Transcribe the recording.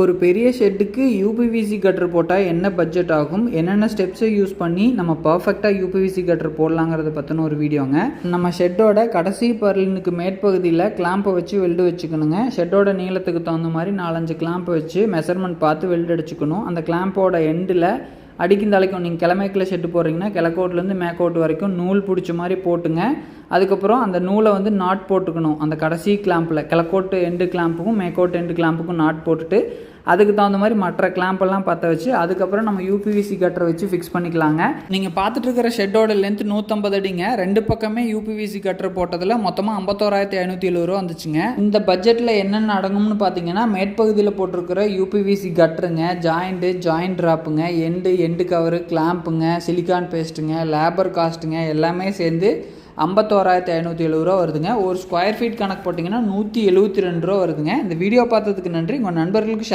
ஒரு பெரிய ஷெட்டுக்கு UPVC cutter போட்டால் என்ன பட்ஜெட் ஆகும், என்னென்ன ஸ்டெப்ஸை யூஸ் பண்ணி நம்ம பர்ஃபெக்டாக யூபிவிசி கட்டர் போடலாங்கிறத பற்றின ஒரு வீடியோங்க. நம்ம ஷெட்டோட கடைசி பர்லினுக்கு மேற்பகுதியில் கிளாம்பை வச்சு வெல்டு வச்சுக்கணுங்க. ஷெட்டோட நீளத்துக்கு தகுந்த மாதிரி 4-5 கிளாம்பை வச்சு மெஷர்மெண்ட் பார்த்து வெல்டு அடிச்சுக்கணும். அந்த கிளாம்போட எண்டில் அடிக்கும் தலைக்கும் நீங்கள் கிழமைக்கில் ஷெட்டு போடுறீங்கன்னா கிழக்கோட்லேருந்து மேக்கோட்டு வரைக்கும் நூல் பிடிச்ச மாதிரி போட்டுங்க. அதுக்கப்புறம் அந்த நூலை வந்து நாட் போட்டுக்கணும். அந்த கடைசி கிளாம்பில் கிழக்கோட்டு எண்டு கிளாம்புக்கும் மேக்கோட்டு எண்டு கிளாம்புக்கும் நாட் போட்டுட்டு அதுக்கு தகுந்த மாதிரி மற்ற கிளாம்பெல்லாம் பற்ற வச்சு அதுக்கப்புறம் நம்ம யூபிவிசி கட்டரை வச்சு ஃபிக்ஸ் பண்ணிக்கலாங்க. நீங்கள் பார்த்துட்டு இருக்கிற ஷெட்டோட லென்த் 150 அடிங்க. 2 பக்கமே யூபிவிசி கட்டர் போட்டதில் மொத்தமாக 51,570 ரூபா வந்துச்சுங்க. இந்த பட்ஜெட்டில் என்னென்ன அடங்கும்னு பார்த்தீங்கன்னா, மேற்பகுதியில் போட்டிருக்கிற யூபிவிசி கட்டருங்க, ஜாயிண்ட் ட்ராப்புங்க, எண்டு கவரு, கிளாம்புங்க, சிலிக்கான் பேஸ்ட்டுங்க, லேபர் காஸ்ட்டுங்க எல்லாமே சேர்ந்து 51,570 ரூபா வருதுங்க. ஒரு ஸ்கொயர் ஃபீட் கணக்கு போட்டிங்கன்னா 172 ரூபா வருதுங்க. இந்த வீடியோ பார்த்ததுக்கு நன்றி. உங்கள் நண்பர்களுக்கு